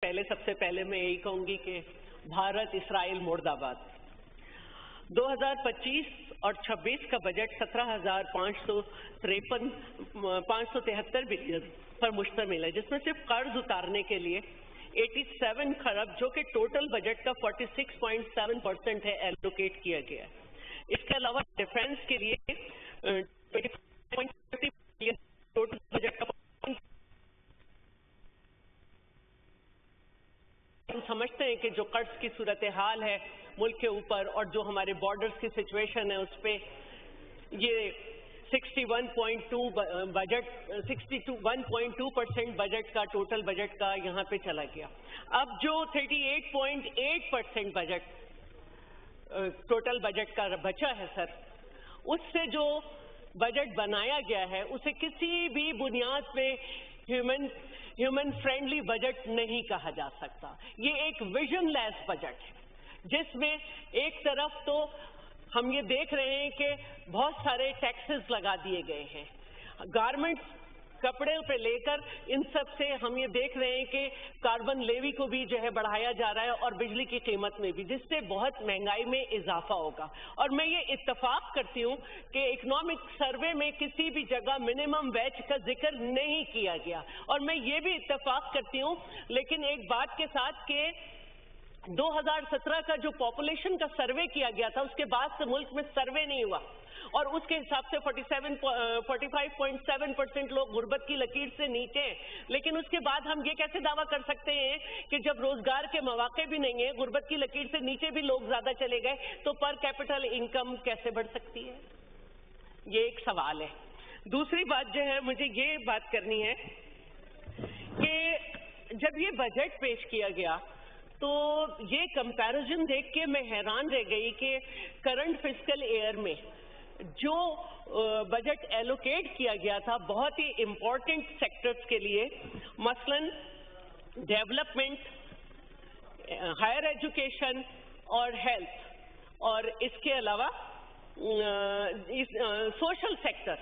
पहले सबसे पहले मैं यही कहूंगी कि भारत इसराइल मुर्दाबाद। 2025 और 26 का बजट 17,573 बिलियन पर मुश्तमिल है, जिसमें सिर्फ कर्ज उतारने के लिए 87 खरब जो कि टोटल बजट का 46.7% है एलोकेट किया गया है। इसके अलावा डिफेंस के लिए 25.50 बिलियन टोटल बजट का। हम समझते हैं कि जो कर्ज की सूरत हाल है मुल्क के ऊपर और जो हमारे बॉर्डर्स की सिचुएशन है उस पे ये 1.2% बजट का टोटल बजट का यहाँ पे चला गया। अब जो 38.8% बजट टोटल बजट का बचा है सर, उससे जो बजट बनाया गया है उसे किसी भी बुनियाद पे ह्यूमन फ्रेंडली बजट नहीं कहा जा सकता। ये एक विजनलेस बजट है जिसमें एक तरफ तो हम ये देख रहे हैं कि बहुत सारे टैक्सेस लगा दिए गए हैं, गारमेंट्स कपड़े पे लेकर इन सब से हम ये देख रहे हैं कि कार्बन लेवी को भी जो है बढ़ाया जा रहा है और बिजली की कीमत में भी, जिससे बहुत महंगाई में इजाफा होगा। और मैं ये इत्तेफाक करती हूँ कि इकोनॉमिक सर्वे में किसी भी जगह मिनिमम वेज का जिक्र नहीं किया गया, और मैं ये भी इत्तेफाक करती हूँ लेकिन एक बात के साथ कि 2017 का जो पॉपुलेशन का सर्वे किया गया था उसके बाद से मुल्क में सर्वे नहीं हुआ और उसके हिसाब से 45.7% लोग गुर्बत की लकीर से नीचे हैं। लेकिन उसके बाद हम ये कैसे दावा कर सकते हैं कि जब रोजगार के मौके भी नहीं है, गुर्बत की लकीर से नीचे भी लोग ज्यादा चले गए, तो पर कैपिटल इनकम कैसे बढ़ सकती है? ये एक सवाल है। दूसरी बात जो है मुझे ये बात करनी है कि जब ये बजट पेश किया गया तो ये कंपैरिजन देख के मैं हैरान रह गई कि करंट फिस्कल ईयर में जो बजट एलोकेट किया गया था बहुत ही इम्पोर्टेंट सेक्टर्स के लिए, मसलन डेवलपमेंट, हायर एजुकेशन और हेल्थ, और इसके अलावा सोशल सेक्टर,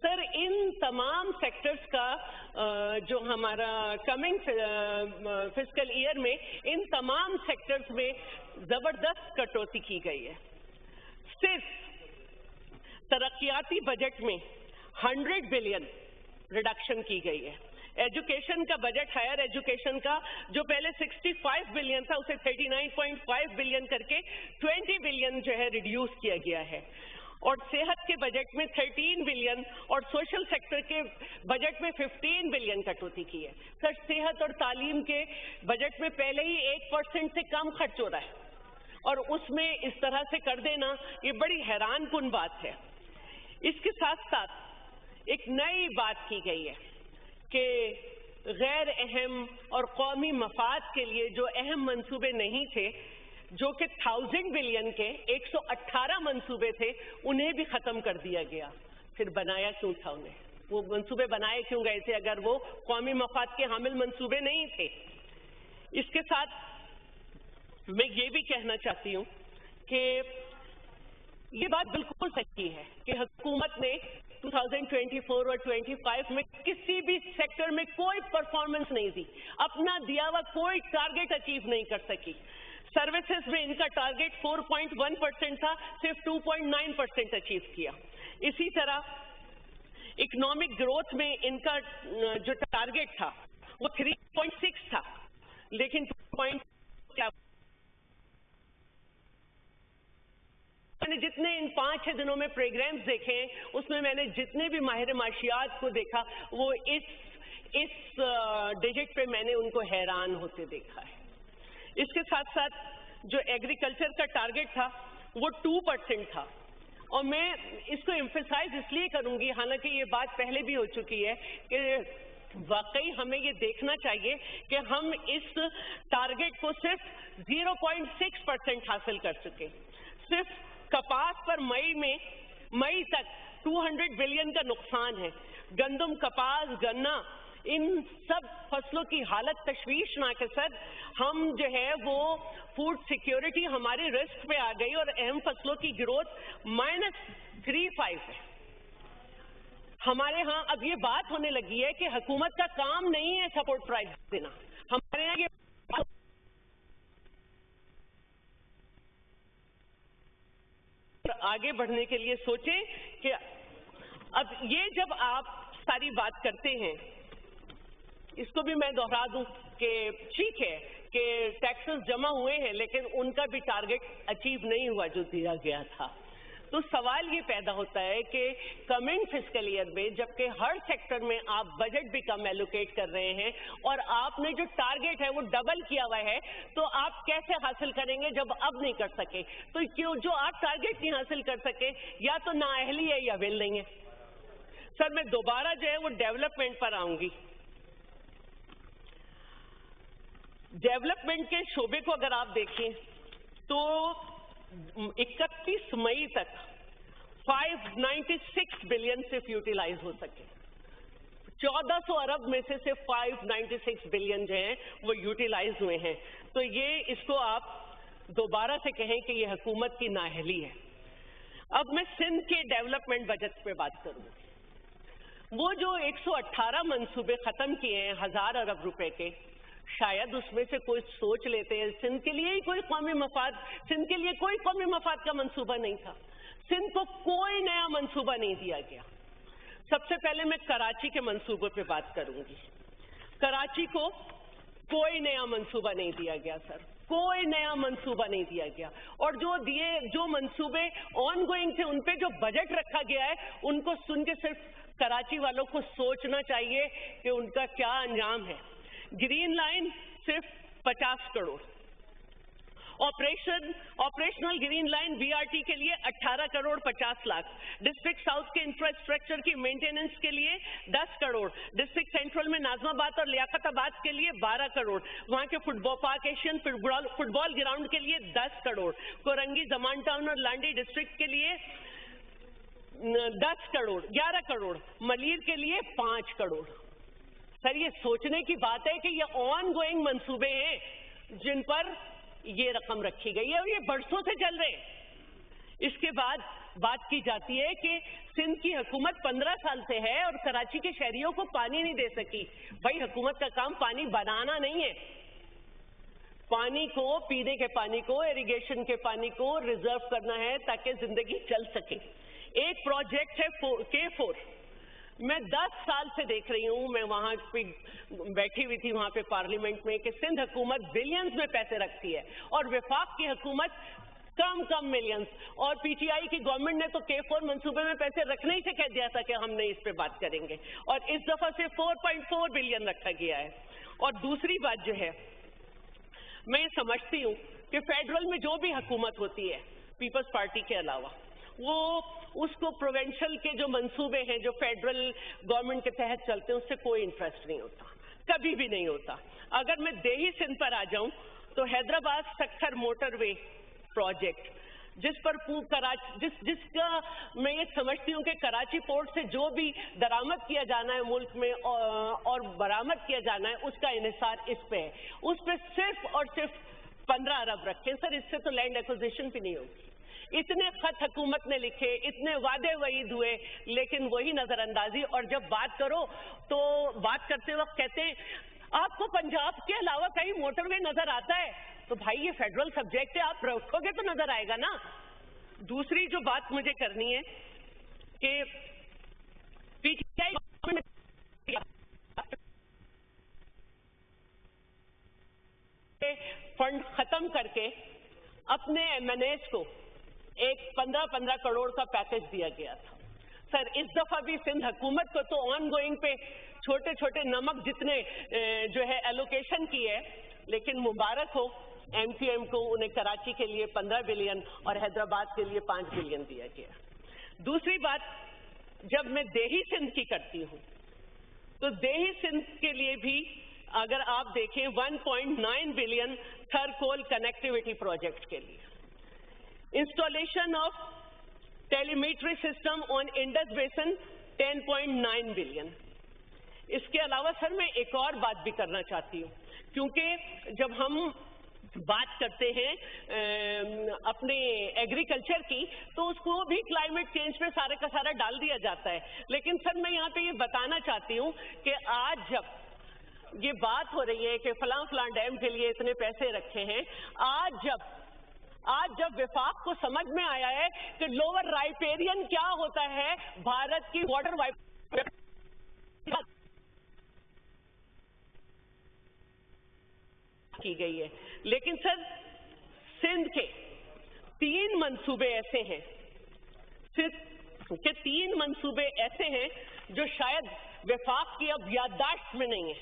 सर इन तमाम सेक्टर्स का जो हमारा कमिंग फिस्कल ईयर में इन तमाम सेक्टर्स में जबरदस्त कटौती की गई है। सिर्फ तरक्याती बजट में 100 बिलियन रिडक्शन की गई है। एजुकेशन का बजट, हायर एजुकेशन का जो पहले 65 बिलियन था उसे 39.5 बिलियन करके 20 बिलियन जो है रिड्यूस किया गया है, और सेहत के बजट में 13 बिलियन और सोशल सेक्टर के बजट में 15 बिलियन कटौती की है। सर सेहत और तालीम के बजट में पहले ही 1% से कम खर्च हो रहा है और उसमें इस तरह से कर देना ये बड़ी हैरानकुन बात है। इसके साथ साथ एक नई बात की गई है कि गैर अहम और कौमी मफाद के लिए जो अहम मंसूबे नहीं थे, जो कि 1000 बिलियन के 118 मंसूबे थे, उन्हें भी खत्म कर दिया गया। फिर बनाया क्यों था उन्हें? वो मंसूबे बनाए क्यों गए थे अगर वो कौमी मफाद के हामिल मंसूबे नहीं थे? इसके साथ मैं ये भी कहना चाहती हूँ कि ये बात बिल्कुल सच्ची है कि हुकूमत ने 2024 और 25 में किसी भी सेक्टर में कोई परफॉर्मेंस नहीं दी, अपना दिया हुआ कोई टारगेट अचीव नहीं कर सकी। सर्विसेज में इनका टारगेट 4.1% था, सिर्फ 2.9% अचीव किया। इसी तरह इकोनॉमिक ग्रोथ में इनका जो टारगेट था वो 3.6 था, लेकिन 2. मैंने जितने इन 5-6 दिनों में प्रोग्राम्स देखे हैं उसमें मैंने जितने भी माहिर माशियात को देखा वो इस डिजिट पे मैंने उनको हैरान होते देखा है। इसके साथ साथ जो एग्रीकल्चर का टारगेट था वो 2% था, और मैं इसको एम्फसाइज इसलिए करूंगी, हालांकि ये बात पहले भी हो चुकी है कि वाकई हमें ये देखना चाहिए कि हम इस टारगेट को सिर्फ 0.6% हासिल कर सके। सिर्फ कपास पर मई तक 200 बिलियन का नुकसान है। गंदम, कपास, गन्ना, इन सब फसलों की हालत तशवीशनाक है सर। हम जो है वो फूड सिक्योरिटी हमारे रिस्क पे आ गई और अहम फसलों की ग्रोथ -3.5 है। हमारे यहाँ अब ये बात होने लगी है कि हुकूमत का काम नहीं है सपोर्ट प्राइस देना, हमारे यहाँ ये आगे बढ़ने के लिए सोचें कि अब ये जब आप सारी बात करते हैं, इसको भी मैं दोहरा दूं कि ठीक है कि टैक्सेस जमा हुए हैं लेकिन उनका भी टारगेट अचीव नहीं हुआ जो दिया गया था। तो सवाल ये पैदा होता है कि कमिंग फिस्कल ईयर में जबकि हर सेक्टर में आप बजट भी कम एलोकेट कर रहे हैं और आपने जो टारगेट है वो डबल किया हुआ है, तो आप कैसे हासिल करेंगे जब अब नहीं कर सके? तो क्यों जो आप टारगेट नहीं हासिल कर सके, या तो नाअहली है या विल नहीं है। सर मैं दोबारा जो है वो डेवलपमेंट पर आऊंगी। डेवलपमेंट के शोबे को अगर आप देखें तो 31 मई तक 596 बिलियन सिर्फ यूटिलाइज हो सके। 1400 अरब में से सिर्फ 596 बिलियन जो हैं वो यूटिलाइज हुए हैं। तो ये इसको आप दोबारा से कहें कि ये हुकूमत की नाअहली है। अब मैं सिंध के डेवलपमेंट बजट पे बात करूं। वो जो 118 मंसूबे खत्म किए हैं 1000 अरब रुपए के, शायद उसमें से कोई सोच लेते हैं सिंध के लिए ही कोई कौमी मफाद, सिंध के लिए कोई कौमी मफाद का मंसूबा नहीं था। सिंध को कोई नया मंसूबा नहीं दिया गया। सबसे पहले मैं कराची के मंसूबे पे बात करूंगी। कराची को कोई नया मंसूबा नहीं दिया गया सर, कोई नया मंसूबा नहीं दिया गया। और जो मंसूबे ऑन गोइंग थे उन पे जो बजट रखा गया है उनको सुन के सिर्फ कराची वालों को सोचना चाहिए कि उनका क्या अंजाम है। ग्रीन लाइन सिर्फ 50 crore, operational green line BRT के लिए 18 करोड़ 50 लाख, डिस्ट्रिक्ट साउथ के इंफ्रास्ट्रक्चर की मेंटेनेंस के लिए 10 करोड़, डिस्ट्रिक्ट सेंट्रल में नाजमाबाद और लियाकताबाद के लिए 12 करोड़, वहां के football park Asian football ground के लिए 10 करोड़, कोरंगी जमान टाउन और लांडी डिस्ट्रिक्ट के लिए 10 करोड़, 11 करोड़, मलीर के लिए 5 करोड़। सर ये सोचने की बात है कि ये ऑन गोइंग मंसूबे हैं जिन पर ये रकम रखी गई है और ये बरसों से चल रहे हैं। इसके बाद बात की जाती है कि सिंध की हुकूमत 15 साल से है और कराची के शहरियों को पानी नहीं दे सकी। भाई हुकूमत का काम पानी बनाना नहीं है, पानी को, पीने के पानी को, इरिगेशन के पानी को रिजर्व करना है ताकि जिंदगी चल सके। एक प्रोजेक्ट है K4, मैं 10 साल से देख रही हूँ, मैं वहाँ पे बैठी हुई थी वहाँ पे पार्लियामेंट में, कि सिंध हुकूमत बिलियंस में पैसे रखती है और वफाक की हुकूमत कम मिलियंस, और पीटीआई की गवर्नमेंट ने तो K4 मंसूबे में पैसे रखने ही से कह दिया था कि हम नहीं इस पे बात करेंगे, और इस दफा से 4.4 बिलियन रखा गया है। और दूसरी बात जो है, मैं ये समझती हूँ कि फेडरल में जो भी हुकूमत होती है पीपल्स पार्टी के अलावा, वो उसको प्रोविंशियल के जो मंसूबे हैं जो फेडरल गवर्नमेंट के तहत चलते हैं उससे कोई इंटरेस्ट नहीं होता, कभी भी नहीं होता। अगर मैं देही सिंध पर आ जाऊं तो हैदराबाद सक्खर मोटरवे प्रोजेक्ट, जिस पर जिसका मैं ये समझती हूँ कि कराची पोर्ट से जो भी दरामद किया जाना है मुल्क में और बरामद किया जाना है उसका इन्हिसार इस पे है, उस पे सिर्फ और सिर्फ 15 अरब रखें। सर इससे तो लैंड एक्विजिशन भी नहीं होगी। इतने खत हुकूमत ने लिखे, इतने वादे वईद हुए, लेकिन वही नजरअंदाजी। और जब बात करो तो बात करते वक्त कहते हैं आपको पंजाब के अलावा कहीं मोटरवे नजर आता है, तो भाई ये फेडरल सब्जेक्ट है, आप रखोगे तो नजर आएगा ना। दूसरी जो बात मुझे करनी है कि पीटीआई फंड खत्म करके अपने एमएनएस को एक 15-15 करोड़ का पैकेज दिया गया था। सर इस दफा भी सिंध हुकूमत को तो ऑन गोइंग पे छोटे छोटे नमक जितने जो है एलोकेशन की है, लेकिन मुबारक हो एमटीएम को, उन्हें कराची के लिए 15 बिलियन और हैदराबाद के लिए 5 बिलियन दिया गया। दूसरी बात, जब मैं देही सिंध की करती हूँ तो देही सिंध के लिए भी अगर आप देखें 1.9 बिलियन थरकोल कनेक्टिविटी प्रोजेक्ट के लिए, installation of telemetry system on Indus बेसन 10.9 बिलियन। इसके अलावा सर मैं एक और बात भी करना चाहती हूँ, क्योंकि जब हम बात करते हैं अपने एग्रीकल्चर की तो उसको भी क्लाइमेट चेंज पे सारे का सारा डाल दिया जाता है। लेकिन सर मैं यहाँ पे ये बताना चाहती हूँ कि आज जब ये बात हो रही है कि फलां डैम के लिए इतने पैसे रखे हैं, आज जब आज जब विफाक को समझ में आया है कि लोअर राइपेरियन क्या होता है, भारत की वाटर वाइप की गई है। लेकिन सर सिंध के 3 मंसूबे ऐसे हैं, सिर्फ के 3 मंसूबे ऐसे हैं जो शायद विफाक की अब याददाश्त में नहीं है,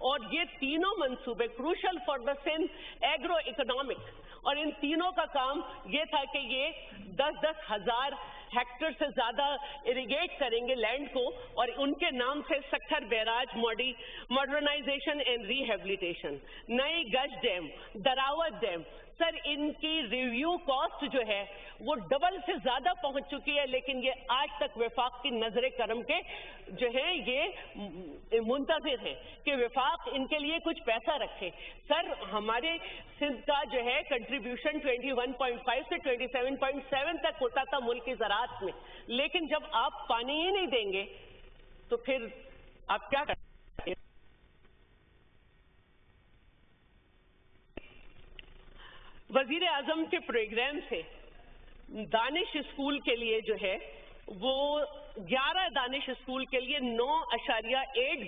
और ये तीनों मंसूबे crucial for the Sindh agro economic, और इन तीनों का काम ये था कि ये 10-10 हजार हेक्टेयर से ज्यादा इरिगेट करेंगे लैंड को, और उनके नाम से Sukkur barrage modernisation and rehabilitation, Nai Gaj dam, Darawat dam. Sir इनकी रिव्यू कॉस्ट जो है वो डबल से ज्यादा पहुंच चुकी है, लेकिन ये आज तक विफाक की नजरे करम के जो है ये मुंतजिर है कि विफाक इनके लिए कुछ पैसा रखे। सर हमारे सिंध का जो है कंट्रीब्यूशन 21.5 से 27.7 तक होता था मुल्क की ज़राअत में, लेकिन जब आप पानी ही नहीं देंगे तो फिर आप क्या करेंगे? वजीर आजम के प्रोग्राम से दानिश स्कूल के लिए जो है वो 11 दानिश स्कूल के लिए 9.8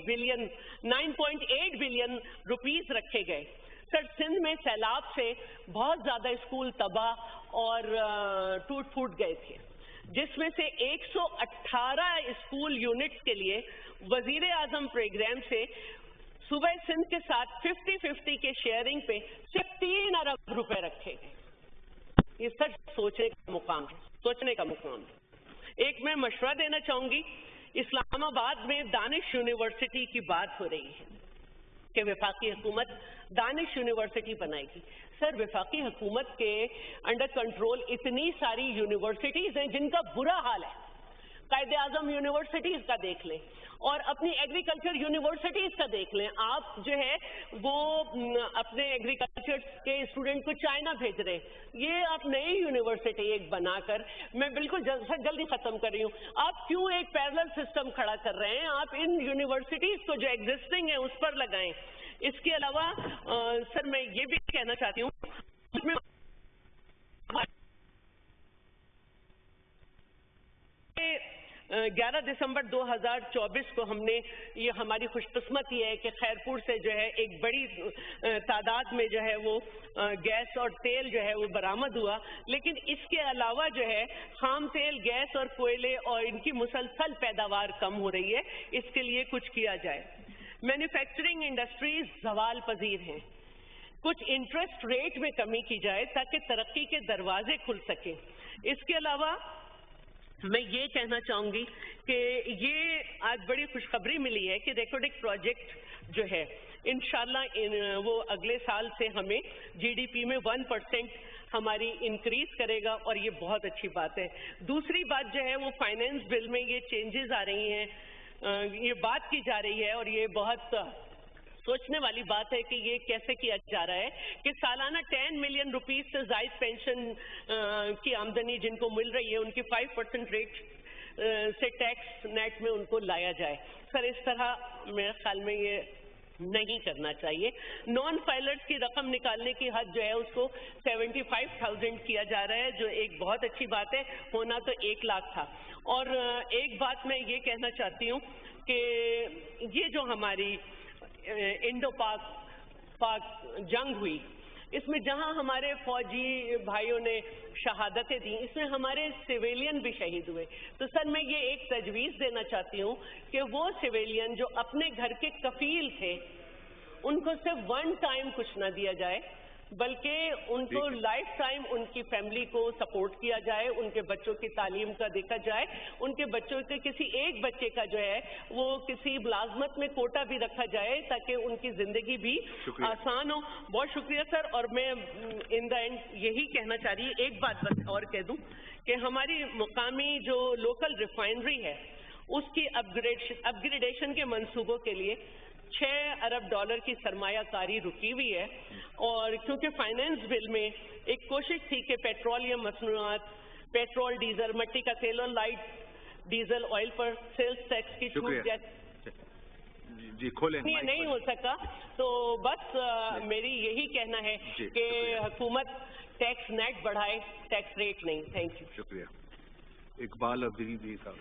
बिलियन रुपीस रखे गए। सर सिंध में सैलाब से बहुत ज्यादा स्कूल तबाह और टूट फूट गए थे, जिसमें से 118 स्कूल यूनिट्स के लिए वजीर आजम प्रोग्राम से सूबे सिंध के साथ 50-50 के शेयरिंग पे सिर्फ 3 अरब रुपए रखे गए। ये सच सोचने का मुकाम है, सोचने का मुकाम है। एक मैं मशवरा देना चाहूंगी, इस्लामाबाद में दानिश यूनिवर्सिटी की बात हो रही है कि वफाकी हुकूमत दानिश यूनिवर्सिटी बनाएगी। सर वफाकी हुकूमत के अंडर कंट्रोल इतनी सारी यूनिवर्सिटीज हैं जिनका बुरा हाल है। कायदे आजम यूनिवर्सिटीज का देख लें और अपनी एग्रीकल्चर यूनिवर्सिटीज का देख लें। आप जो है वो अपने एग्रीकल्चर के स्टूडेंट को चाइना भेज रहे हैं। ये आप नई यूनिवर्सिटी एक बनाकर, मैं बिल्कुल जल्दी खत्म कर रही हूँ, आप क्यों एक पैरेलल सिस्टम खड़ा कर रहे हैं? आप इन यूनिवर्सिटीज को जो एग्जिस्टिंग है उस पर लगाएं। इसके अलावा सर मैं ये भी कहना चाहती हूँ, 11 दिसंबर 2024 को हमने, ये हमारी खुशकिस्मती है कि खैरपुर से जो है एक बड़ी तादाद में जो है वो गैस और तेल जो है वो बरामद हुआ, लेकिन इसके अलावा जो है खाम तेल, गैस और कोयले और इनकी मुसलसल पैदावार कम हो रही है। इसके लिए कुछ किया जाए। मैन्युफैक्चरिंग इंडस्ट्रीज जवाल पजीर हैं, कुछ इंटरेस्ट रेट में कमी की जाए ताकि तरक्की के दरवाजे खुल सके। इसके अलावा मैं ये कहना चाहूंगी कि ये आज बड़ी खुशखबरी मिली है कि रेकोडिक प्रोजेक्ट जो है इंशाल्लाह वो अगले साल से हमें जीडीपी में 1% हमारी इंक्रीज करेगा, और ये बहुत अच्छी बात है। दूसरी बात जो है वो फाइनेंस बिल में ये चेंजेस आ रही हैं, ये बात की जा रही है, और ये बहुत सोचने वाली बात है कि ये कैसे किया जा रहा है कि सालाना 10 मिलियन रुपीस से जायद पेंशन की आमदनी जिनको मिल रही है उनकी 5% रेट से टैक्स नेट में उनको लाया जाए। सर इस तरह मेरे ख्याल में ये नहीं करना चाहिए। नॉन फाइलर्स की रकम निकालने की हद जो है उसको 75,000 किया जा रहा है, जो एक बहुत अच्छी बात है, होना तो 1 लाख था। और एक बात मैं ये कहना चाहती हूँ कि ये जो हमारी इंडो पाक जंग हुई, इसमें जहां हमारे फौजी भाइयों ने शहादतें दी, इसमें हमारे सिविलियन भी शहीद हुए। तो सर मैं ये एक तजवीज़ देना चाहती हूँ कि वो सिविलियन जो अपने घर के कफील थे उनको सिर्फ 1 टाइम कुछ ना दिया जाए, बल्कि उनको लाइफ टाइम उनकी फैमिली को सपोर्ट किया जाए, उनके बच्चों की तालीम का देखा जाए, उनके बच्चों के किसी एक बच्चे का जो है वो किसी मुलाजमत में कोटा भी रखा जाए ताकि उनकी जिंदगी भी आसान हो। बहुत शुक्रिया सर। और मैं इन द एंड यही कहना चाह रही, एक बात बस और कह दूं कि हमारी मुकामी जो लोकल रिफाइनरी है उसकी अपग्रेडेशन के मंसूबों के लिए $6 अरब की सरमायाकारी रुकी हुई है, और क्योंकि फाइनेंस बिल में एक कोशिश थी कि पेट्रोलियम मसनूआत, पेट्रोल, डीजल, मट्टी का तेल और लाइट डीजल ऑयल पर सेल्स टैक्स की छूट جی کھولیں. یہ نہیں ہو سکا تو بس میری یہی کہنا ہے کہ حکومت ٹیکس نیٹ بڑھائے, ٹیکس ریٹ نہیں. Thank you. شکریہ. اقبال افریدی صاحب.